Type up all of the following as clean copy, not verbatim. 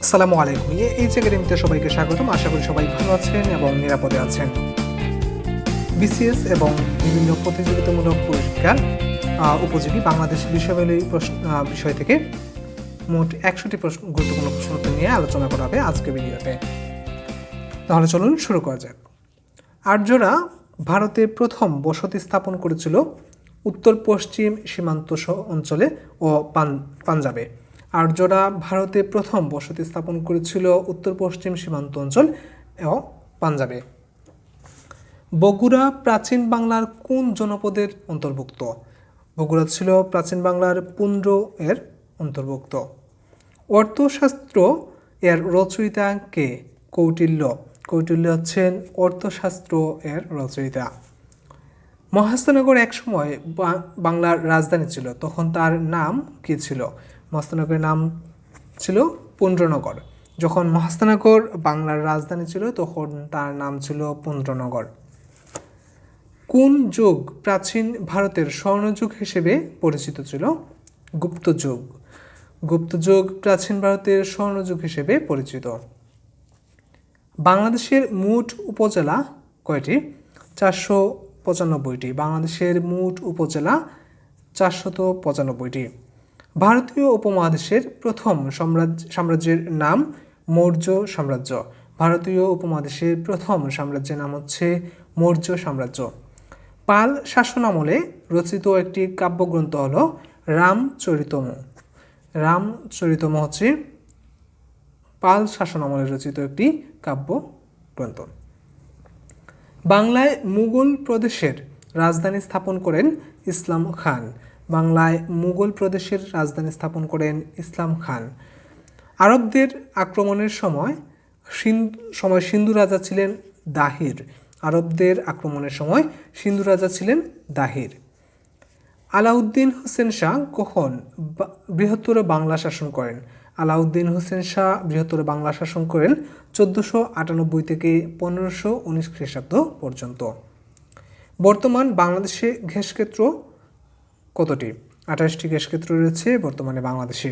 আসসালামু আলাইকুম। এইচ একাডেমিতে সবাইকে স্বাগতম। আশা করি সবাই ভালো আছেন এবং নিরাপদে আছেন। বিসিএস এবং বিভিন্ন প্রতিযোগিতামূলক পরীক্ষার উপযোগী বাংলাদেশ বিষয়াবলী বিষয় থেকে মোট 100টি গুরুত্বপূর্ণ প্রশ্ন নিয়ে আলোচনা করা হবে আজকের ভিডিওতে। তাহলে চলুন শুরু করা যাক। আর্যরা ভারতে প্রথম বসতি স্থাপন করেছিল উত্তর পশ্চিম সীমান্ত অঞ্চলে ও পাঞ্জাবে। আর্যরা ভারতে প্রথম বসতি স্থাপন করেছিল উত্তর পশ্চিম সীমান্ত অঞ্চল ও পাঞ্জাবে। বগুড়া প্রাচীন বাংলার কোন জনপদের অন্তর্ভুক্ত? বগুড়া ছিল প্রাচীন বাংলার পুন্ড্র এর অন্তর্ভুক্ত। অর্থশাস্ত্র এর রচয়িতা কে? কৌটিল্য। কৌটিল্য হচ্ছেন অর্থশাস্ত্র এর রচয়িতা। মহাস্থানগর একসময় বাংলার রাজধানী ছিল, তখন তার নাম কি ছিল? মহাস্থানগরের নাম ছিল পুন্ড্রনগর। যখন মহাস্থানগর বাংলার রাজধানী ছিল তখন তার নাম ছিল পুন্ড্রনগর। কোন যুগ প্রাচীন ভারতের স্বর্ণযুগ হিসেবে পরিচিত ছিল? গুপ্ত যুগ। গুপ্ত যুগ প্রাচীন ভারতের স্বর্ণযুগ হিসেবে পরিচিত। বাংলাদেশের মোট উপজেলা কয়টি? 495টি। বাংলাদেশের মোট উপজেলা 495টি। ভারতীয় উপমহাদেশের প্রথম সাম্রাজ্যের নাম মৌর্য সাম্রাজ্য। ভারতীয় উপমহাদেশের প্রথম সাম্রাজ্যের নাম হচ্ছে মৌর্য সাম্রাজ্য। পাল শাসনামলে রচিত একটি কাব্যগ্রন্থ হল রামচরিতম। রামচরিতম হচ্ছে পাল শাসনামলে রচিত একটি কাব্যগ্রন্থ। বাংলায় মুঘল প্রদেশের রাজধানী স্থাপন করেন ইসলাম খান। বাংলায় মুঘল প্রদেশের রাজধানী স্থাপন করেন ইসলাম খান। আরবদের আক্রমণের সময় সিন্ধু রাজা ছিলেন দাহির। আরবদের আক্রমণের সময় সিন্ধু রাজা ছিলেন দাহির। আলাউদ্দিন হোসেন শাহ কখন বৃহত্তর বাংলা শাসন করেন? আলাউদ্দিন হোসেন শাহ বৃহত্তর বাংলা শাসন করেন 1498 থেকে 1519 খ্রিস্টাব্দ পর্যন্ত। বর্তমান বাংলাদেশে গ্যাসক্ষেত্র কতটি? 28টি গ্যাসক্ষেত্র রয়েছে বর্তমানে বাংলাদেশে।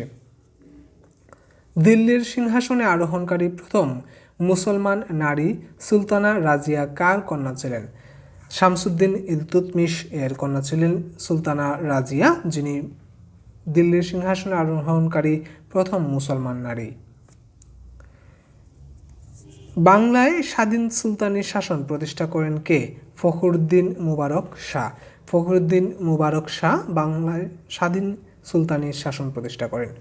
দিল্লির সিংহাসনে আরোহণকারী প্রথম মুসলমান নারী সুলতানা রাজিয়া কার কন্যা ছিলেন? শামসুদ্দিন ইলতুৎমিশ এর কন্যা ছিলেন সুলতানা রাজিয়া, যিনি দিল্লির সিংহাসনে আরোহণকারী প্রথম মুসলমান নারী। বাংলায় স্বাধীন সুলতানি শাসন প্রতিষ্ঠা করেন কে? ফখরুদ্দিন মুবারক শাহ। ফখরুদ্দিন মুবারক শাহ বাংলায় স্বাধীন সুলতানি শাসন প্রতিষ্ঠা করেন।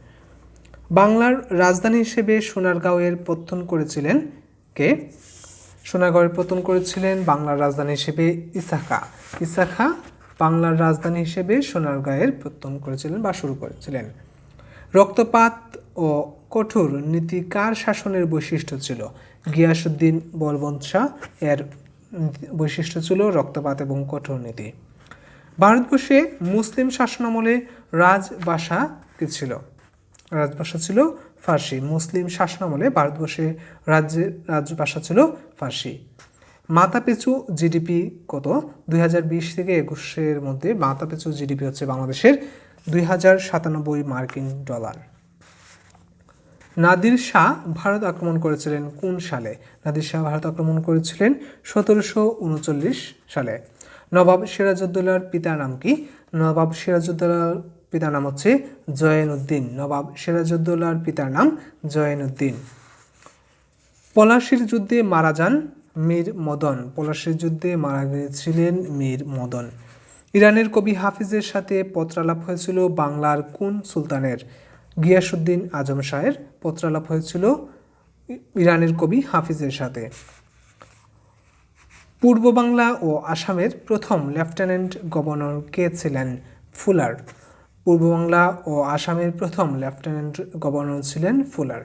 বাংলার রাজধানী হিসেবে সোনারগাঁওয়ের পত্তন করেছিলেন কে? সোনারগাঁওয়ের পত্তন করেছিলেন বাংলার রাজধানী হিসেবে ইসা খাঁ। ইসা খাঁ বাংলার রাজধানী হিসেবে সোনারগাঁয়ের পত্তন করেছিলেন বা শুরু করেছিলেন। রক্তপাত ও কঠোর নীতি কার শাসনের বৈশিষ্ট্য ছিল? গিয়াসউদ্দিন বলবন্ত শাহ এর বৈশিষ্ট্য ছিল রক্তপাত এবং কঠোর নীতি। ভারতবর্ষে মুসলিম শাসনামলে রাজভাষা কি ছিল? রাজভাষা ছিল ফার্সি। মুসলিম শাসনামলে ভারতবর্ষে রাজভাষা ছিল ফার্সি। মাথাপিছু জিডিপি কত? 2020 থেকে 21-এর মধ্যে মাথাপিছু জিডিপি হচ্ছে বাংলাদেশের 2097 মার্কিন ডলার। নাদির শাহ ভারত আক্রমণ করেছিলেন কোন সালে? নাদির শাহ ভারত আক্রমণ করেছিলেন 1739 সালে। নবাব সিরাজউদ্দৌলার পিতার নাম কি? নবাব সিরাজউদ্দৌলার পিতার নাম হচ্ছে জয়নুদ্দিন। নবাব সিরাজউদ্দৌলার পিতার নাম জয়নুদ্দিন। পলাশীর যুদ্ধে মারা যান মীর মদন। পলাশীর যুদ্ধে মারা গিয়েছিলেন মীর মদন। ইরানের কবি হাফিজের সাথে পত্রালাপ হয়েছিল বাংলার কোন সুলতানের? গিয়াসউদ্দিন আজম শাহের পত্রালাপ হয়েছিল ইরানের কবি হাফিজের সাথে। পূর্ব বাংলা ও আসামের প্রথম লেফটেন্যান্ট গভর্নর কে ছিলেন? ফুলার। পূর্ব বাংলা ও আসামের প্রথম লেফটেন্যান্ট গভর্নর ছিলেন ফুলার।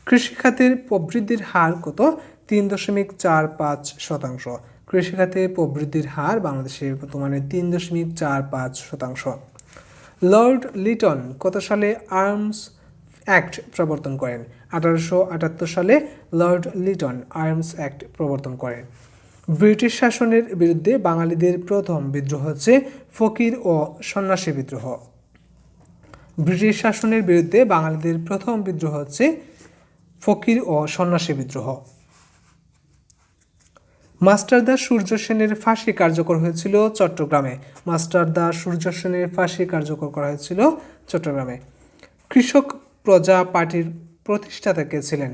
কৃষিখাতের প্রবৃদ্ধির হার কত? 3.45%। কৃষিখাতে প্রবৃদ্ধির হার বাংলাদেশে বর্তমানে 3.45%। লর্ড লিটন কত সালে আর্মস অ্যাক্ট প্রবর্তন করেন? 1878 সালে লর্ড লিটন আর্মস অ্যাক্ট প্রবর্তন করেন। ব্রিটিশ শাসনের বিরুদ্ধে বাঙালিদের প্রথম বিদ্রোহ হচ্ছে ফকির ও সন্ন্যাসী বিদ্রোহ। ব্রিটিশ শাসনের বিরুদ্ধে বাঙালিদের প্রথম বিদ্রোহ হচ্ছে ফকির ও সন্ন্যাসী বিদ্রোহ। মাস্টারদা সূর্য সেনের ফাঁসি কার্যকর হয়েছিল চট্টগ্রামে। মাস্টারদা সূর্য সেনের ফাঁসি কার্যকর করা হয়েছিল চট্টগ্রামে। কৃষক প্রজা পার্টির প্রতিষ্ঠাতা কে ছিলেন?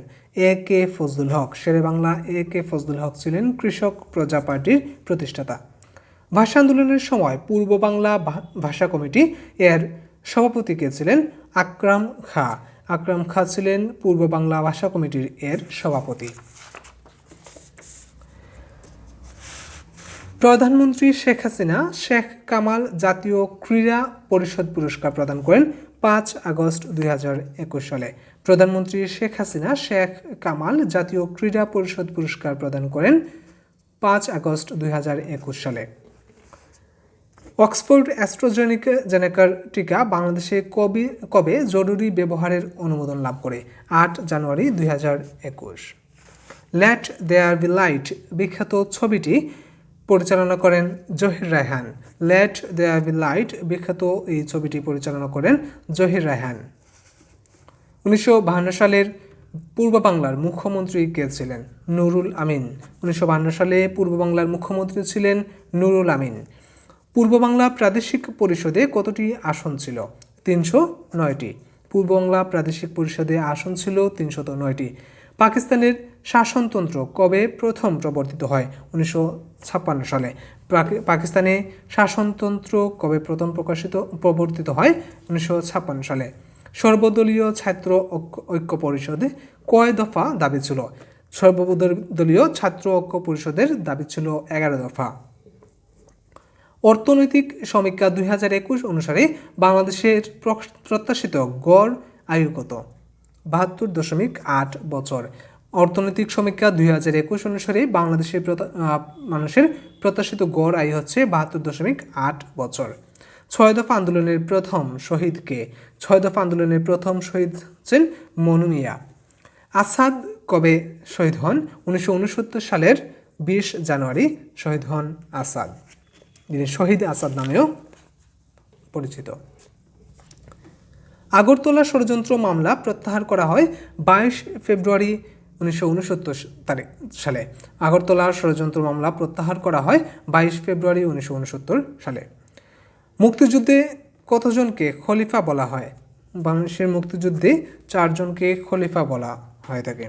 এ কে ফজলুল হক। শেরেবাংলা এ কে ফজলুল হক ছিলেন কৃষক প্রজা পার্টির প্রতিষ্ঠাতা। ভাষা আন্দোলনের সময় পূর্ব বাংলা ভাষা কমিটি এর সভাপতি কে ছিলেন? আকরাম খাঁ। আকরাম খাঁ ছিলেন পূর্ব বাংলা ভাষা কমিটির এর সভাপতি। প্রধানমন্ত্রী শেখ হাসিনা শেখ কামাল জাতীয় ক্রীড়া পরিষদ পুরস্কার প্রদান করেন 5 আগস্ট 2021 সালে। প্রধানমন্ত্রী শেখ হাসিনা শেখ কামাল জাতীয় ক্রীড়া পরিষদ পুরস্কার প্রদান করেন 5 আগস্ট 2021 সালে। অক্সফোর্ড অ্যাস্ট্রাজেনেকার টিকা বাংলাদেশে কবে জরুরি ব্যবহারের অনুমোদন লাভ করে? 8 জানুয়ারি 2021। লেট দেয়ার বি লাইট বিখ্যাত ছবিটি পরিচালনা করেন Zahir Raihan. Let there be light বিখ্যাত এই ছবিটি পরিচালনা করেন জহির রায়হান। 1952 সালের পূর্ব বাংলার মুখ্যমন্ত্রী কে ছিলেন? নুরুল আমিন। 1952 সালে পূর্ব বাংলার মুখ্যমন্ত্রী ছিলেন নুরুল আমিন। পূর্ব বাংলা প্রাদেশিক পরিষদে কতটি আসন ছিল? 309টি। পূর্ব বাংলা প্রাদেশিক পরিষদে আসন ছিল 309টি। পাকিস্তানের শাসনতন্ত্র কবে প্রথম প্রবর্তিত হয়? 1956 সালে। পাকিস্তানে শাসনতন্ত্র কবে প্রথম প্রবর্তিত হয়? 1956 সালে। সর্বদলীয় ছাত্র ঐক্য পরিষদে কয় দফা দাবি ছিল? সর্বদলীয় ছাত্র ঐক্য পরিষদের দাবি ছিল 11 দফা। অর্থনৈতিক সমীক্ষা 2021 অনুসারে বাংলাদেশের প্রত্যাশিত গড় আয়ু কত? 72.8 বছর। অর্থনৈতিক সমীক্ষা 2021 অনুসারে বাংলাদেশের মানুষের প্রত্যাশিত গড় আয়ু হচ্ছে 72.8 বছর। 6 দফা আন্দোলনের প্রথম শহীদ কে? 6 দফা আন্দোলনের প্রথম শহীদ হচ্ছেন মনু মিয়া। আসাদ কবে শহীদ হন? 1969 সালের 20 জানুয়ারি শহীদ হন আসাদ, যিনি শহীদ আসাদ নামেও পরিচিত। আগরতলা ষড়যন্ত্র মামলা প্রত্যাহার করা হয় 22 ফেব্রুয়ারি 1969 সালে। আগরতলা ষড়যন্ত্র মামলা প্রত্যাহার করা হয় 22 ফেব্রুয়ারি 1969 সালে। মুক্তিযুদ্ধে কতজনকে খলিফা বলা হয়? বাংলাদেশের মুক্তিযুদ্ধে 4 জনকে খলিফা বলা হয়ে থাকে।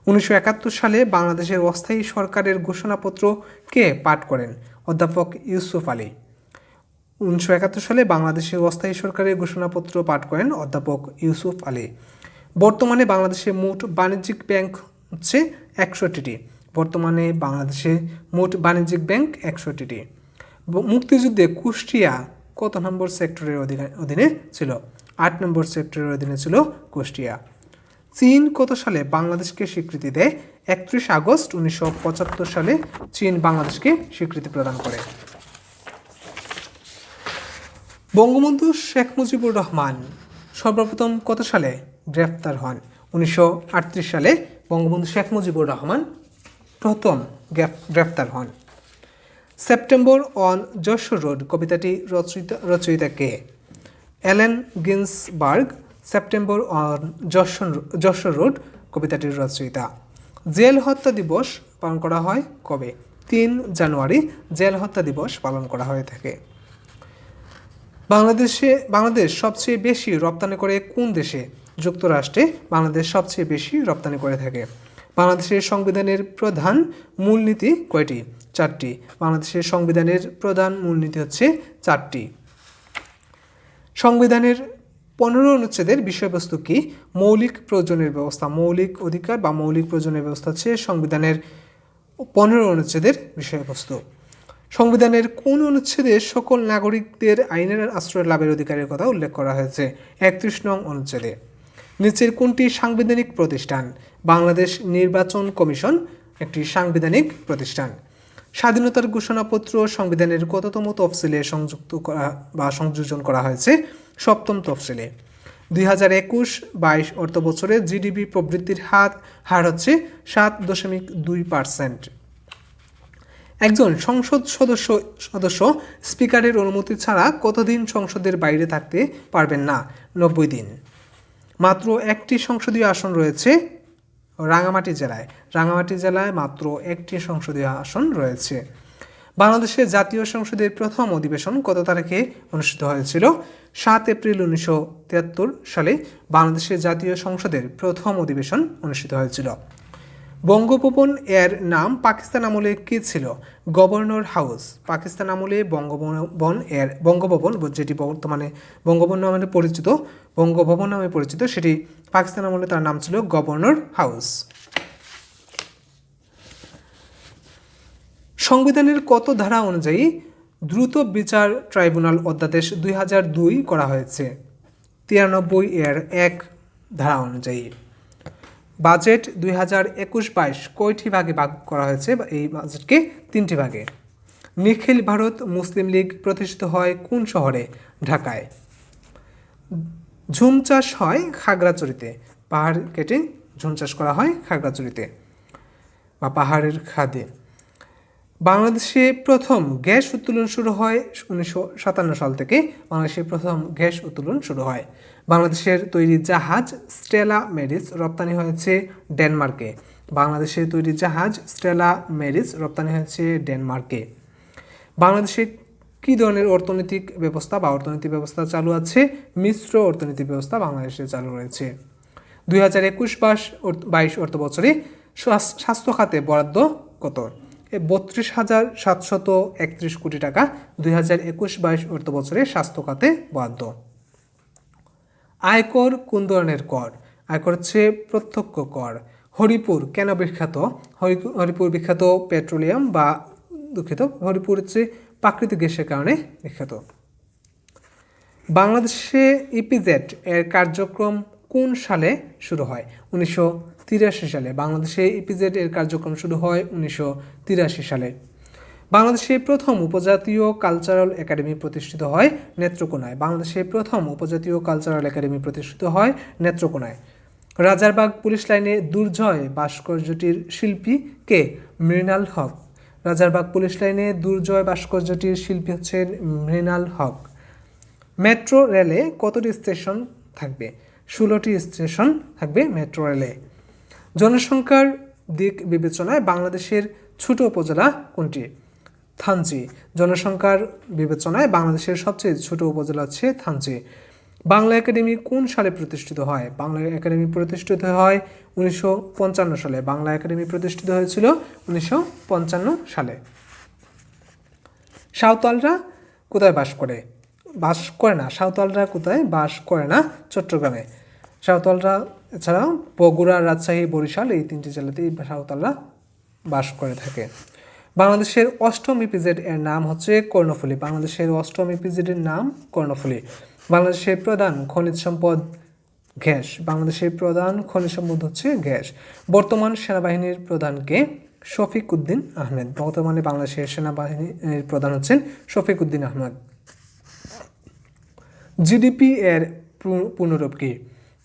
1971 সালে বাংলাদেশের অস্থায়ী সরকারের ঘোষণাপত্র কে পাঠ করেন? অধ্যাপক ইউসুফ আলী। 1971 সালে বাংলাদেশের অস্থায়ী সরকারের ঘোষণাপত্র পাঠ করেন অধ্যাপক ইউসুফ আলী। বর্তমানে বাংলাদেশে মোট বাণিজ্যিক ব্যাংক হচ্ছে 61টি। বর্তমানে বাংলাদেশে মোট বাণিজ্যিক ব্যাংক 61টি। মুক্তিযুদ্ধে কুষ্টিয়া কত নম্বর সেক্টরের অধীনে ছিল? 8 নম্বর সেক্টরের অধীনে ছিল কুষ্টিয়া। চীন কত সালে বাংলাদেশকে স্বীকৃতি দেয়? 31 আগস্ট 1975 সালে চীন বাংলাদেশকে স্বীকৃতি প্রদান করে। বঙ্গবন্ধু শেখ মুজিবুর রহমান সর্বপ্রথম কত সালে গ্রেফতার হন? 1938 সালে বঙ্গবন্ধু শেখ মুজিবুর রহমান প্রথম গ্রেফতার হন। সেপ্টেম্বর অন যশোর রোড কবিতাটি রচয়িতা কে? Allen Ginsberg. September on Jessore road কবিতাটির রচয়িতা। জেল হত্যা দিবস পালন করা হয় কবে? 3 জানুয়ারি জেল হত্যা দিবস পালন করা হয়ে থাকে। বাংলাদেশ সবচেয়ে বেশি রপ্তানি করে কোন দেশে? যুক্তরাষ্ট্রে বাংলাদেশ সবচেয়ে বেশি রপ্তানি করে থাকে। বাংলাদেশের সংবিধানের প্রধান মূলনীতি কয়টি? 4টি। বাংলাদেশের সংবিধানের প্রধান মূলনীতি হচ্ছে 4টি। সংবিধানের 15 অনুচ্ছেদের বিষয়বস্তু কি? মৌলিক প্রয়োজনের ব্যবস্থা। মৌলিক অধিকার বা মৌলিক প্রয়োজনের ব্যবস্থা হচ্ছে সংবিধানের 15 অনুচ্ছেদের বিষয়বস্তু। সংবিধানের কোন অনুচ্ছেদে সকল নাগরিকদের আইনের আশ্রয় লাভের অধিকারের কথা উল্লেখ করা হয়েছে? 31 নং অনুচ্ছেদে। নিচের কোনটি সাংবিধানিক প্রতিষ্ঠান? বাংলাদেশ নির্বাচন কমিশন একটি সাংবিধানিক প্রতিষ্ঠান। স্বাধীনতার ঘোষণাপত্র সংবিধানের কততম তফসিলে সংযোজন করা হয়েছে? 7ম তফসিলে। 2021-22 অর্থ বছরে জিডিপি প্রবৃদ্ধির হার হচ্ছে 7.2%। একজন সংসদ সদস্য স্পিকারের অনুমতি ছাড়া কতদিন সংসদের বাইরে থাকতে পারবেন না? 90 দিন। মাত্র একটি সংসদীয় আসন রয়েছে রাঙামাটি জেলায় মাত্র একটি সংসদীয় আসন রয়েছে। বাংলাদেশের জাতীয় সংসদের প্রথম অধিবেশন কত তারিখে অনুষ্ঠিত হয়েছিল? 7 এপ্রিল 1973 সালে বাংলাদেশের জাতীয় সংসদের প্রথম অধিবেশন অনুষ্ঠিত হয়েছিল। বঙ্গভবন এর নাম পাকিস্তান আমলে কী ছিল? Governor house. পাকিস্তান আমলে বঙ্গভবন যেটি বর্তমানে বঙ্গভবন নামে পরিচিত সেটি পাকিস্তান আমলে তার নাম ছিল গভর্নর হাউস। সংবিধানের কত ধারা অনুযায়ী দ্রুত বিচার ট্রাইব্যুনাল অধ্যাদেশ 2002 করা হয়েছে? 93 এর 1 ধারা অনুযায়ী। বাজেট 2021-22 কয়টি ভাগে ভাগ করা হয়েছে? এই বাজেটকে 3টি ভাগে। নিখিল ভারত মুসলিম লীগ প্রতিষ্ঠিত হয় কোন শহরে? ঢাকায়। ঝুম চাষ হয় খাগড়াছড়িতে। পাহাড় কেটে ঝুম চাষ করা হয় খাগড়াছড়িতে বা পাহাড়ের খাদে। বাংলাদেশে প্রথম গ্যাস উত্তোলন শুরু হয় 1957 সাল থেকে। বাংলাদেশে প্রথম গ্যাস উত্তোলন শুরু হয়। বাংলাদেশের তৈরি জাহাজ স্টেলা মেরিস রপ্তানি হয়েছে ডেনমার্কে। বাংলাদেশের তৈরি জাহাজ স্টেলা মেরিস রপ্তানি হয়েছে ডেনমার্কে। বাংলাদেশে কী ধরনের অর্থনৈতিক ব্যবস্থা চালু আছে? মিশ্র অর্থনৈতিক ব্যবস্থা বাংলাদেশে চালু রয়েছে। 2021-22 অর্থ বছরে স্বাস্থ্য খাতে বরাদ্দ কত? 32,731 কোটি টাকা 2021-22 অর্থ বছরে স্বাস্থ্য খাতে বরাদ্দ। আয়কর কোন ধরনের কর? আয়কর হচ্ছে প্রত্যক্ষ কর। হরিপুর কেন বিখ্যাত? হরিপুর বিখ্যাত পেট্রোলিয়াম হরিপুর হচ্ছে প্রাকৃতিক গ্যাসের কারণে বিখ্যাত। বাংলাদেশে ইপিজেড এর কার্যক্রম কোন সালে শুরু হয়? 1983 সালে। বাংলাদেশে ইপিজেড এর কার্যক্রম শুরু হয় 1983 সালে। বাংলাদেশে প্রথম উপজাতীয় কালচারাল একাডেমি প্রতিষ্ঠিত হয় নেত্রকোনায়। বাংলাদেশে প্রথম উপজাতীয় কালচারাল একাডেমি প্রতিষ্ঠিত হয় নেত্রকোনায়। রাজারবাগ পুলিশ লাইনে দুর্জয় ভাস্কর্যটির শিল্পী কে? মৃণাল হক। রাজারবাগ পুলিশ লাইনে দুর্জয় ভাস্কর্যটির শিল্পী হচ্ছেন মৃণাল হক। মেট্রো রেলে কতটি স্টেশন থাকবে? 16টি স্টেশন থাকবে মেট্রো রেলে। জনসংখ্যার দিক বিবেচনায় বাংলাদেশের ছোট উপজেলা কোনটি? থানচি। জনসংখ্যার বিবেচনায় বাংলাদেশের সবচেয়ে ছোট উপজেলা হচ্ছে থানচি। বাংলা একাডেমি কোন সালে প্রতিষ্ঠিত হয়? বাংলা একাডেমি প্রতিষ্ঠিত হয় 1955 সালে। বাংলা একাডেমি প্রতিষ্ঠিত হয়েছিল 1955 সালে। সাঁওতালরা কোথায় বাস করে? সাঁওতালরা কোথায় বাস করে না? চট্টগ্রামে। সাঁওতালরা এছাড়াও বগুড়া, রাজশাহী, বরিশাল এই 3টি জেলাতেই সাঁওতালরা বাস করে থাকে। বাংলাদেশের অষ্টম ইপিজেড এর নাম হচ্ছে কর্ণফুলী। বাংলাদেশের অষ্টম ইপিজেড এর নাম কর্ণফুলী। বাংলাদেশের প্রধান খনিজ সম্পদ গ্যাস। বাংলাদেশের প্রধান খনিজ সম্পদ হচ্ছে গ্যাস। বর্তমান সেনাবাহিনীর প্রধানকে? শফিক উদ্দিন আহমেদ। বর্তমানে বাংলাদেশের সেনাবাহিনীর প্রধান হচ্ছেন শফিক উদ্দিন আহমেদ। জিডিপি এর পূর্ণরূপ কি?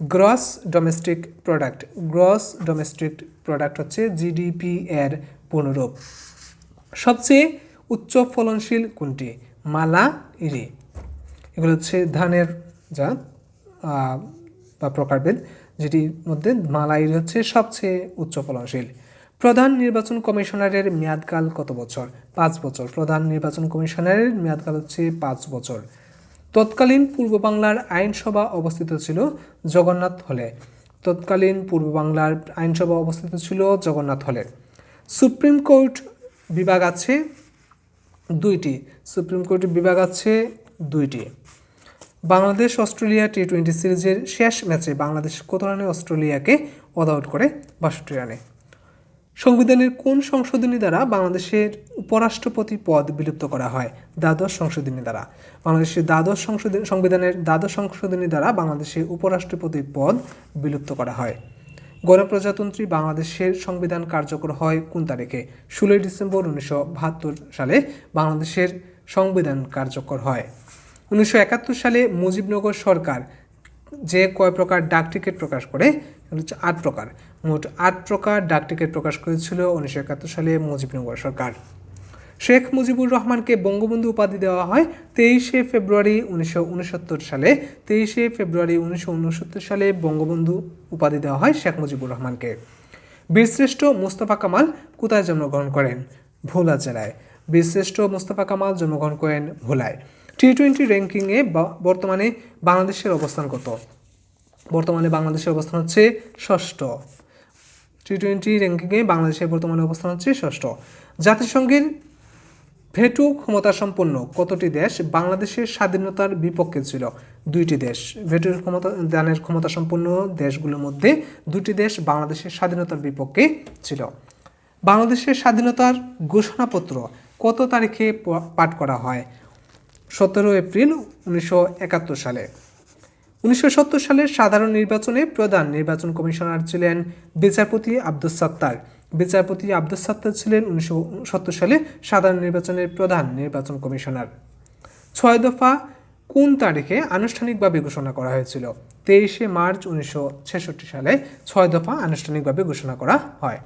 Gross domestic product. Gross domestic product হচ্ছে জিডিপি এর পূর্ণরূপ। সবচেয়ে উচ্চ ফলনশীল কোনটি? মালা ইরি। এগুলো হচ্ছে ধানের জাত বা প্রকারভেদ, যেটির মধ্যে মালা ইরি হচ্ছে সবচেয়ে উচ্চ ফলনশীল। প্রধান নির্বাচন কমিশনারের মেয়াদকাল কত বছর? 5 বছর। প্রধান নির্বাচন কমিশনারের মেয়াদকাল হচ্ছে 5 বছর। তৎকালীন পূর্ব বাংলার আইনসভা অবস্থিত ছিল জগন্নাথ হলে। তৎকালীন পূর্ব বাংলার আইনসভা অবস্থিত ছিল জগন্নাথ হলে। সুপ্রিম কোর্ট বিভাগ আছে 2টি। সুপ্রিম কোর্ট বিভাগ আছে 2টি। বাংলাদেশ অস্ট্রেলিয়া টি-20 সিরিজের শেষ ম্যাচে বাংলাদেশ কত রানে অস্ট্রেলিয়াকে অল আউট করে? 62 রানে। সংবিধানের কোন সংশোধনী দ্বারা বাংলাদেশের উপরাষ্ট্রপতি পদ বিলুপ্ত করা হয়? দ্বাদশ সংশোধনী দ্বারা। বাংলাদেশের সংবিধানের দ্বাদশ সংশোধনী দ্বারা বাংলাদেশের উপরাষ্ট্রপতি পদ বিলুপ্ত করা হয়। গণপ্রজাতন্ত্রী বাংলাদেশের সংবিধান কার্যকর হয় কোন তারিখে? 16 ডিসেম্বর 1972 সালে বাংলাদেশের সংবিধান কার্যকর হয়। 1971 সালে মুজিবনগর সরকার যে কয় প্রকার ডাক টিকিট প্রকাশ করে? হচ্ছে 8 প্রকার। মোট 8 প্রকার ডাক টিকিট প্রকাশ করেছিল 1971 সালে মুজিবনগর সরকার। শেখ মুজিবুর রহমানকে বঙ্গবন্ধু উপাধি দেওয়া হয় 23 ফেব্রুয়ারি 1969 সালে। 23 ফেব্রুয়ারি 1969 সালে বঙ্গবন্ধু উপাধি দেওয়া হয় শেখ মুজিবুর রহমানকে। বীরশ্রেষ্ঠ মোস্তফা কামাল কোথায় জন্মগ্রহণ করেন? ভোলা জেলায়। বীরশ্রেষ্ঠ মোস্তফা কামাল জন্মগ্রহণ করেন ভোলায়। টি-20 র্যাঙ্কিংয়ে বর্তমানে বাংলাদেশের অবস্থান কত? বর্তমানে বাংলাদেশের অবস্থান হচ্ছে ষষ্ঠ। টি-20 র্যাঙ্কিংয়ে বাংলাদেশের বর্তমানে অবস্থান হচ্ছে ষষ্ঠ। জাতিসংঘের ভেটো ক্ষমতা সম্পন্ন কতটি দেশ বাংলাদেশের স্বাধীনতার বিপক্ষে ছিল? 2টি দেশ। ভেটোর দানের ক্ষমতা সম্পন্ন দেশগুলোর মধ্যে 2টি দেশ বাংলাদেশের স্বাধীনতার বিপক্ষে ছিল। বাংলাদেশের স্বাধীনতার ঘোষণাপত্র কত তারিখে পাঠ করা হয়? 17 এপ্রিল 1971 সালে। 1970 সালের সাধারণ নির্বাচনে প্রধান নির্বাচন কমিশনার ছিলেন বিচারপতি আব্দুস সাত্তার। বিচারপতি আব্দুস সাত্তার ছিলেন 1970 সালে সাধারণ নির্বাচনের প্রধান নির্বাচন কমিশনার। 6 দফা কোন তারিখে আনুষ্ঠানিকভাবে ঘোষণা করা হয়েছিল? 23 মার্চ 1966 সালে 6 দফা আনুষ্ঠানিকভাবে ঘোষণা করা হয়।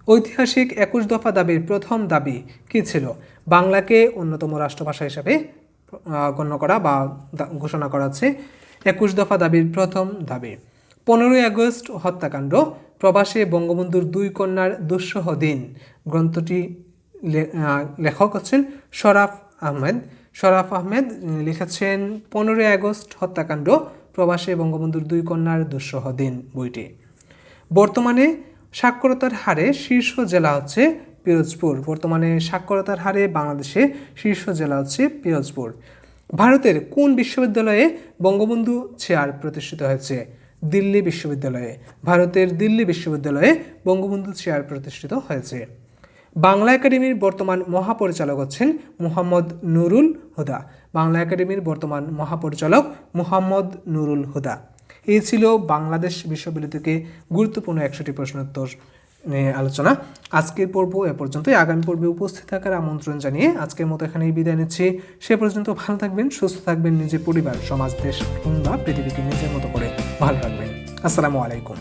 ঐতিহাসিক 21 দফা দাবির প্রথম দাবি কী ছিল? বাংলাকে অন্যতম রাষ্ট্রভাষা হিসাবে গণ্য করা বা ঘোষণা করা হচ্ছে 21 দফা দাবির প্রথম দাবি। 15ই আগস্ট হত্যাকাণ্ড প্রবাসে বঙ্গবন্ধুর 2 কন্যার দুঃসহ দিন গ্রন্থটি লেখক হচ্ছেন শরাফ আহমেদ। শরাফ আহমেদ লিখেছেন 15ই আগস্ট হত্যাকাণ্ড প্রবাসে বঙ্গবন্ধুর 2 কন্যার দুঃসহ দিন বইটি। বর্তমানে সাক্ষরতার হারে শীর্ষ জেলা হচ্ছে পিরোজপুর। বর্তমানে সাক্ষরতার হারে বাংলাদেশে শীর্ষ জেলা হচ্ছে পিরোজপুর। ভারতের কোন বিশ্ববিদ্যালয়ে বঙ্গবন্ধু চেয়ার প্রতিষ্ঠিত হয়েছে? দিল্লি বিশ্ববিদ্যালয়ে। ভারতের দিল্লি বিশ্ববিদ্যালয়ে বঙ্গবন্ধু চেয়ার প্রতিষ্ঠিত হয়েছে। বাংলা একাডেমির বর্তমান মহাপরিচালক হচ্ছেন মুহাম্মদ নুরুল হুদা। বাংলা একাডেমির বর্তমান মহাপরিচালক মুহাম্মদ নুরুল হুদা। এই ছিল বাংলাদেশ বিশ্ববিদ্যালয় থেকে গুরুত্বপূর্ণ 100টি প্রশ্নোত্তর নিয়ে আলোচনা। আজকের পর্ব এ পর্যন্তই। আগামী পর্বে উপস্থিত থাকার আমন্ত্রণ জানিয়ে আজকের মতো এখানেই বিদায় নিচ্ছি। সে পর্যন্ত ভালো থাকবেন, সুস্থ থাকবেন, নিজের পরিবার, সমাজ, দেশ কিংবা পৃথিবীকে নিজের মতো করে ভালো রাখবেন। আসসালামু আলাইকুম।